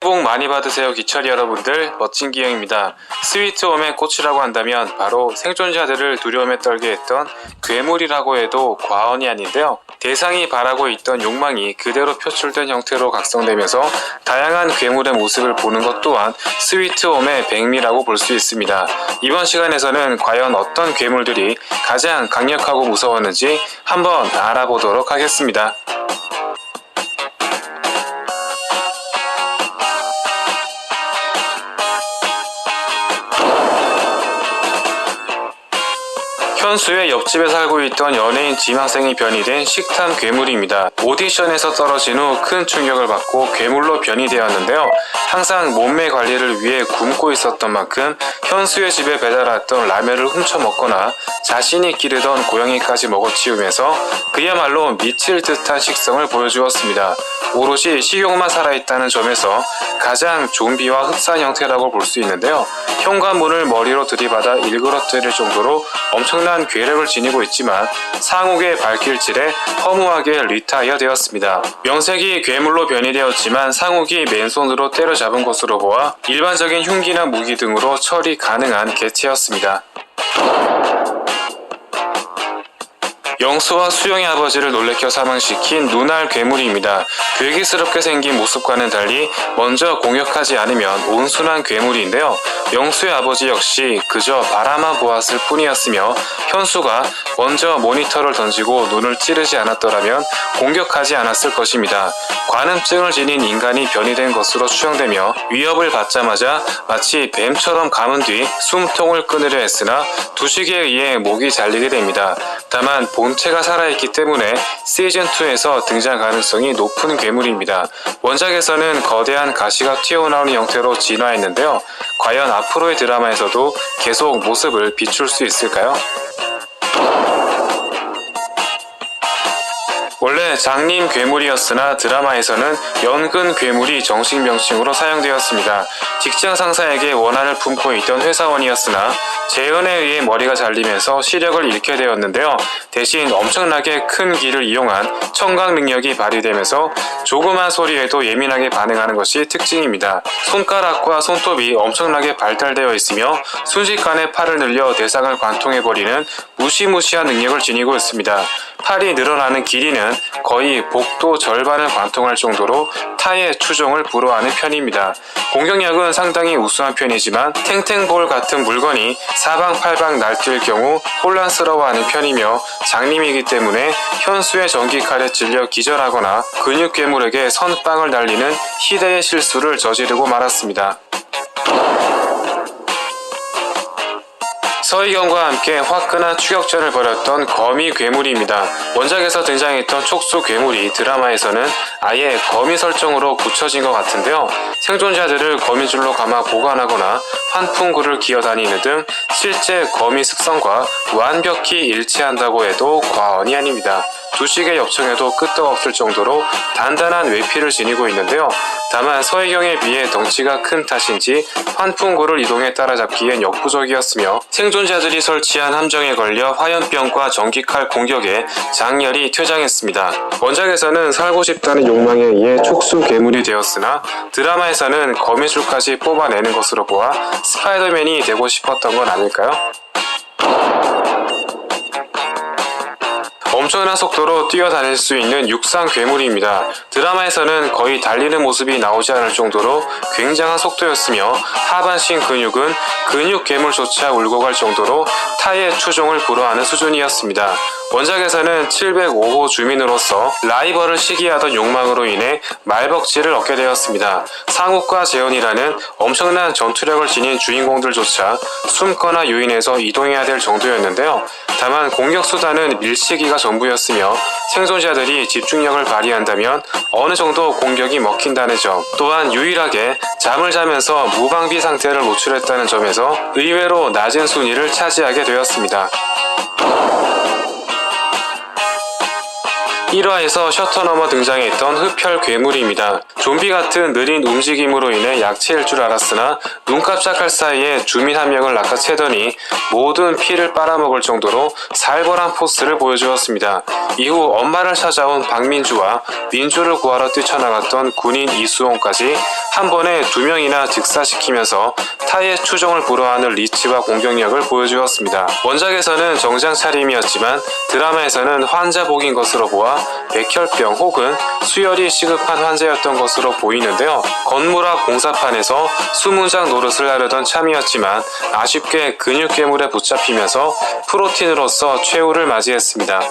복 많이 받으세요 기철이 여러분들, 멋진 기영입니다. 스위트홈의 꽃이라고 한다면 바로 생존자들을 두려움에 떨게 했던 괴물이라고 해도 과언이 아닌데요. 대상이 바라고 있던 욕망이 그대로 표출된 형태로 각성되면서 다양한 괴물의 모습을 보는 것 또한 스위트홈의 백미라고 볼 수 있습니다. 이번 시간에서는 과연 어떤 괴물들이 가장 강력하고 무서웠는지 한번 알아보도록 하겠습니다. 현수의 옆집에 살고 있던 연예인 지망생이 변이 된 식탐 괴물입니다. 오디션에서 떨어진 후 큰 충격을 받고 괴물로 변이 되었는데요. 항상 몸매 관리를 위해 굶고 있었던 만큼 현수의 집에 배달 왔던 라면을 훔쳐 먹거나 자신이 기르던 고양이까지 먹어치우면서 그야말로 미칠 듯한 식성을 보여주었습니다. 오롯이 식욕만 살아있다는 점에서 가장 좀비와 흡사한 형태라고 볼 수 있는데요. 현관문을 머리로 들이받아 일그러뜨릴 정도로 엄청난 괴력을 지니고 있지만 상욱의 발길질에 허무하게 리타이어 되었습니다. 명색이 괴물로 변이되었지만 상욱이 맨손으로 때려잡은 것으로 보아 일반적인 흉기나 무기 등으로 처리 가능한 개체였습니다. 영수와 수영의 아버지를 놀래켜 사망시킨 눈알 괴물입니다. 괴기스럽게 생긴 모습과는 달리 먼저 공격하지 않으면 온순한 괴물인데요. 영수의 아버지 역시 그저 바라만 보았을 뿐이었으며 현수가 먼저 모니터를 던지고 눈을 찌르지 않았더라면 공격하지 않았을 것입니다. 관음증을 지닌 인간이 변이된 것으로 추정되며 위협을 받자마자 마치 뱀처럼 감은 뒤 숨통을 끊으려 했으나 두식에 의해 목이 잘리게 됩니다. 다만 본체가 살아있기 때문에 시즌2에서 등장 가능성이 높은 괴물입니다. 원작에서는 거대한 가시가 튀어나오는 형태로 진화했는데요. 과연 앞으로의 드라마에서도 계속 모습을 비출 수 있을까요? 원래 장님 괴물이었으나 드라마에서는 연근 괴물이 정식 명칭으로 사용되었습니다. 직장 상사에게 원한을 품고 있던 회사원이었으나 재연에 의해 머리가 잘리면서 시력을 잃게 되었는데요. 대신 엄청나게 큰 귀를 이용한 청각 능력이 발휘되면서 조그만 소리에도 예민하게 반응하는 것이 특징입니다. 손가락과 손톱이 엄청나게 발달되어 있으며 순식간에 팔을 늘려 대상을 관통해버리는 무시무시한 능력을 지니고 있습니다. 팔이 늘어나는 길이는 거의 복도 절반을 관통할 정도로 타의 추종을 불허하는 편입니다. 공격력은 상당히 우수한 편이지만 탱탱볼 같은 물건이 사방팔방 날뛸 경우 혼란스러워하는 편이며 장님이기 때문에 현수의 전기칼에 찔려 기절하거나 근육 괴물에게 선빵을 날리는 희대의 실수를 저지르고 말았습니다. 서희경과 함께 화끈한 추격전을 벌였던 거미 괴물입니다. 원작에서 등장했던 촉수 괴물이 드라마에서는 아예 거미 설정으로 굳혀진 것 같은데요. 생존자들을 거미줄로 감아 보관하거나 환풍구를 기어다니는 등 실제 거미 습성과 완벽히 일치한다고 해도 과언이 아닙니다. 두식의 엽청에도 끄떡없을 정도로 단단한 외피를 지니고 있는데요. 다만 서혜경에 비해 덩치가 큰 탓인지 환풍구를 이동해 따라잡기엔 역부족이었으며 생존자들이 설치한 함정에 걸려 화염병과 전기칼 공격에 장렬히 퇴장했습니다. 원작에서는 살고 싶다는 욕망에 의해 촉수 괴물이 되었으나 드라마에서는 거미줄까지 뽑아내는 것으로 보아 스파이더맨이 되고 싶었던 건 아닐까요? 엄청난 속도로 뛰어다닐 수 있는 육상 괴물입니다. 드라마에서는 거의 달리는 모습이 나오지 않을 정도로 굉장한 속도였으며 하반신 근육은 근육 괴물조차 울고 갈 정도로 타의 추종을 불허하는 수준이었습니다. 원작에서는 705호 주민으로서 라이벌을 시기하던 욕망으로 인해 말벅지를 얻게 되었습니다. 상욱과 재현이라는 엄청난 전투력을 지닌 주인공들조차 숨거나 유인해서 이동해야 될 정도였는데요. 다만 공격 수단은 밀치기가 전부였으며 생존자들이 집중력을 발휘한다면 어느 정도 공격이 먹힌다는 점, 또한 유일하게 잠을 자면서 무방비 상태를 노출했다는 점에서 의외로 낮은 순위를 차지하게 되었습니다. 1화에서 셔터 너머 등장했던 흡혈 괴물입니다. 좀비 같은 느린 움직임으로 인해 약체일 줄 알았으나 눈 깜짝할 사이에 주민 한 명을 낚아채더니 모든 피를 빨아먹을 정도로 살벌한 포스를 보여주었습니다. 이후 엄마를 찾아온 박민주와 민주를 구하러 뛰쳐나갔던 군인 이수홍까지 한 번에 2명이나 즉사시키면서 타의 추종을 불허하는 리치와 공격력을 보여주었습니다. 원작에서는 정장 차림이었지만 드라마에서는 환자복인 것으로 보아 백혈병 혹은 수혈이 시급한 환자였던 것으로 보이는데요. 건물 앞 공사판에서 수문장 노릇을 하려던 참이었지만 아쉽게 근육 괴물에 붙잡히면서 프로틴으로서 최후를 맞이했습니다.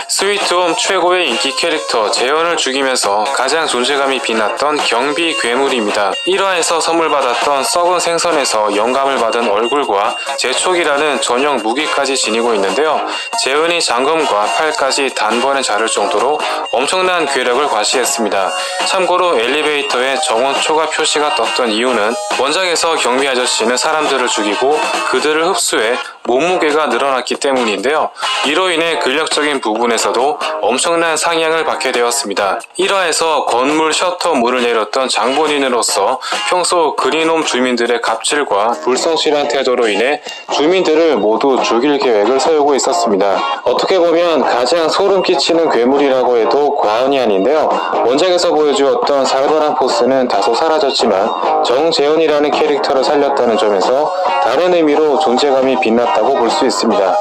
스위트홈 최고의 인기 캐릭터 재현을 죽이면서 가장 존재감이 빛났던 경비 괴물입니다. 1화에서 선물 받았던 썩은 생선에서 영감을 받은 얼굴과 제촉이라는 전용 무기까지 지니고 있는데요. 재현이 장검과 팔까지 단번에 자를 정도로 엄청난 괴력을 과시했습니다. 참고로 엘리베이터에 정원 초과 표시가 떴던 이유는 원작에서 경비 아저씨는 사람들을 죽이고 그들을 흡수해 몸무게가 늘어났기 때문인데요. 이로 인해 근력적인 부분에서도 엄청난 상향을 받게 되었습니다. 1화에서 건물 셔터 문을 내렸던 장본인으로서 평소 그린홈 주민들의 갑질과 불성실한 태도로 인해 주민들을 모두 죽일 계획을 세우고 있었습니다. 어떻게 보면 가장 소름 끼치는 괴물이라고 해도 과언이 아닌데요. 원작에서 보여주었던 살벌한 포스는 다소 사라졌지만 정재훈이라는 캐릭터를 살렸다는 점에서 다른 의미로 존재감이 빛났다고 볼 수 있습니다.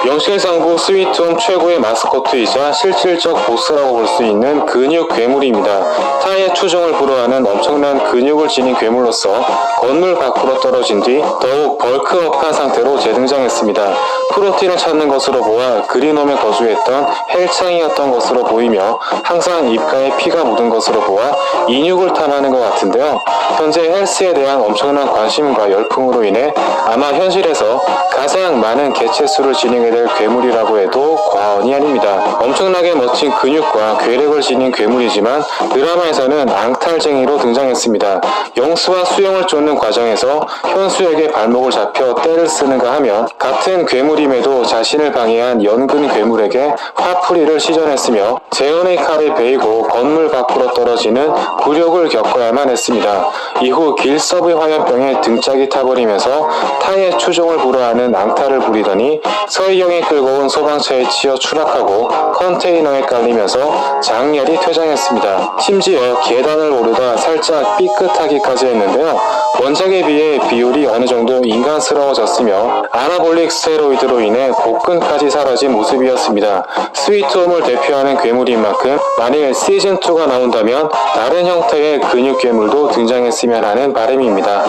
명실상부 스위트홈 최고의 마스코트이자 실질적 보스라고 볼 수 있는 근육 괴물입니다. 타의 추종을 불허하는 엄청난 근육을 지닌 괴물로서 건물 밖으로 떨어진 뒤 더욱 벌크업한 상태로 재등장했습니다. 프로틴을 찾는 것으로 보아 그린홈에 거주했던 헬창이었던 것으로 보이며 항상 입가에 피가 묻은 것으로 보아 인육을 탐하는 것 같은데요. 현재 헬스에 대한 엄청난 관심과 열풍으로 인해 아마 현실에서 가장 많은 개체수를 지니게 될 괴물이라고 해도 과언이 아닙니다. 엄청나게 멋진 근육과 괴력을 지닌 괴물이지만 드라마에서는 앙탈쟁이로 등장했습니다. 영수와 수영을 쫓는 과정에서 현수에게 발목을 잡혀 떼를 쓰는가 하면 같은 괴물임에도 자신을 방해한 연근 괴물에게 화풀이를 시전했으며 재현의 칼에 베이고 건물 밖으로 떨어지는 굴욕을 겪어야만 했습니다. 이후 길섭의 화염병에 등짝이 타버리면서 타의 추종을 불허하는 앙탈을 부리더니 서희영이 끌고 온 소방차에 치여 추락하고 컨테이너에 깔리면서 장렬히 퇴장했습니다. 심지어 계단을 오르다 살짝 삐끗하기까지 했는데요. 원작에 비해 비율이 어느 정도 인간스러워졌으며 아나볼릭 스테로이드로 인해 복근까지 사라진 모습이었습니다. 스위트홈을 대표하는 괴물인 만큼 만일 시즌2가 나온다면 다른 형태의 근육 괴물도 등장했으면 하는 바람입니다.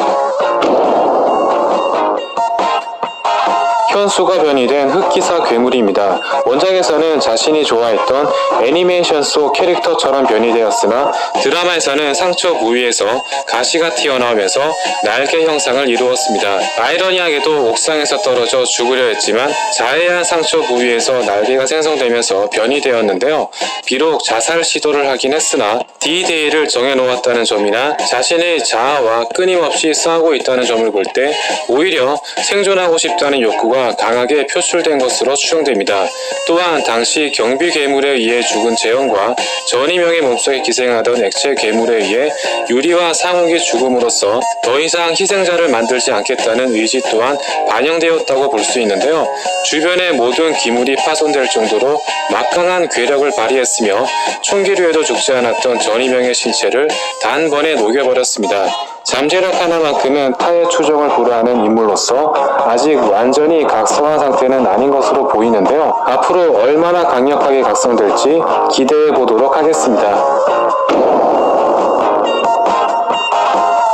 현수가 변이된 흑기사 괴물입니다. 원작에서는 자신이 좋아했던 애니메이션 속 캐릭터처럼 변이되었으나 드라마에서는 상처 부위에서 가시가 튀어나오면서 날개 형상을 이루었습니다. 아이러니하게도 옥상에서 떨어져 죽으려 했지만 자해한 상처 부위에서 날개가 생성되면서 변이되었는데요. 비록 자살 시도를 하긴 했으나 D-Day를 정해놓았다는 점이나 자신의 자아와 끊임없이 싸우고 있다는 점을 볼 때 오히려 생존하고 싶다는 욕구가 강하게 표출된 것으로 추정됩니다. 또한 당시 경비 괴물에 의해 죽은 재현과 전이명의 몸속에 기생하던 액체 괴물에 의해 유리와 상욱이 죽음으로써 더 이상 희생자를 만들지 않겠다는 의지 또한 반영되었다고 볼 수 있는데요. 주변의 모든 기물이 파손될 정도로 막강한 괴력을 발휘했으며 총기류에도 죽지 않았던 전이명의 신체를 단번에 녹여버렸습니다. 잠재력 하나만큼은 타의 추종을 불허하는 인물로서 아직 완전히 각성한 상태는 아닌 것으로 보이는데요. 앞으로 얼마나 강력하게 각성될지 기대해 보도록 하겠습니다.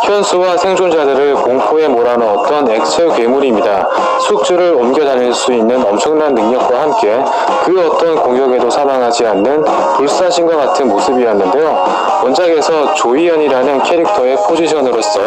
현수와 생존자들을 공포에 몰아넣었던 액체 괴물입니다. 숙주를 옮겨 다닐 수 있는 엄청난 능력과 함께 그 어떤 공격에도 사망하지 않는 불사신과 같은 모습이었는데요. 원작에서 조이연이라는 캐릭터의 포지션으로서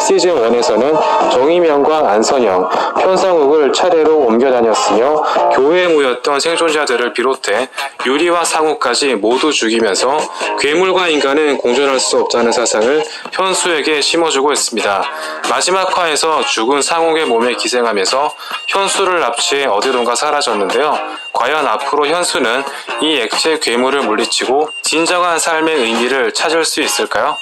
시즌1에서는 정의명과 안선영, 편상욱을 차례로 옮겨 다녔으며 교회에 모였던 생존자들을 비롯해 유리와 상욱까지 모두 죽이면서 괴물과 인간은 공존할 수 없다는 사상을 현수에게 심어주었습니다. 풀어주고 있습니다. 마지막 화에서 죽은 상욱의 몸에 기생하면서 현수를 납치해 어디론가 사라졌는데요. 과연 앞으로 현수는 이 액체 괴물을 물리치고 진정한 삶의 의미를 찾을 수 있을까요?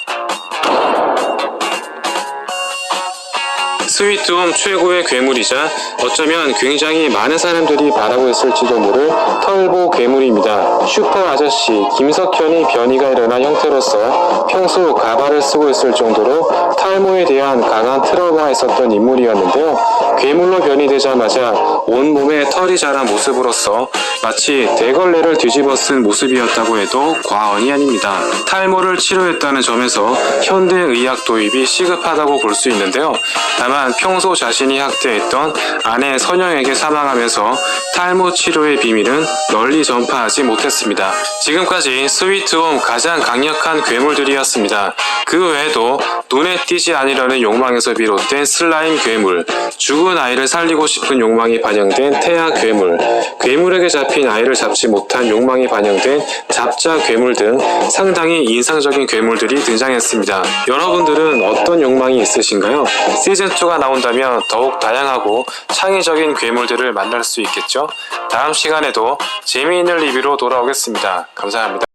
스위트홈 최고의 괴물이자 어쩌면 굉장히 많은 사람들이 바라고 있을지도 모를 털보 괴물입니다. 슈퍼 아저씨 김석현이 변이가 일어난 형태로서 평소 가발을 쓰고 있을 정도로 탈모에 대한 강한 트라우마가 있었던 인물이었는데요. 괴물로 변이되자마자 온몸에 털이 자란 모습으로서 마치 대걸레를 뒤집어 쓴 모습이었다고 해도 과언이 아닙니다. 탈모를 치료했다는 점에서 현대의학 도입이 시급하다고 볼 수 있는데요. 다만 평소 자신이 학대했던 아내 선영에게 사망하면서 탈모 치료의 비밀은 널리 전파하지 못했습니다. 지금까지 스위트홈 가장 강력한 괴물들이었습니다. 그 외에도 눈에 띄지 않으려는 욕망에서 비롯된 슬라임 괴물, 죽은 아이를 살리고 싶은 욕망이 반영된 태아 괴물, 괴물에게 잡힌 아이를 잡지 못한 욕망이 반영된 잡자 괴물 등 상당히 인상적인 괴물들이 등장했습니다. 여러분들은 어떤 욕망이 있으신가요? 시즌2가 나온다면 더욱 다양하고 창의적인 괴물들을 만날 수 있겠죠? 다음 시간에도 재미있는 리뷰로 돌아오겠습니다. 감사합니다.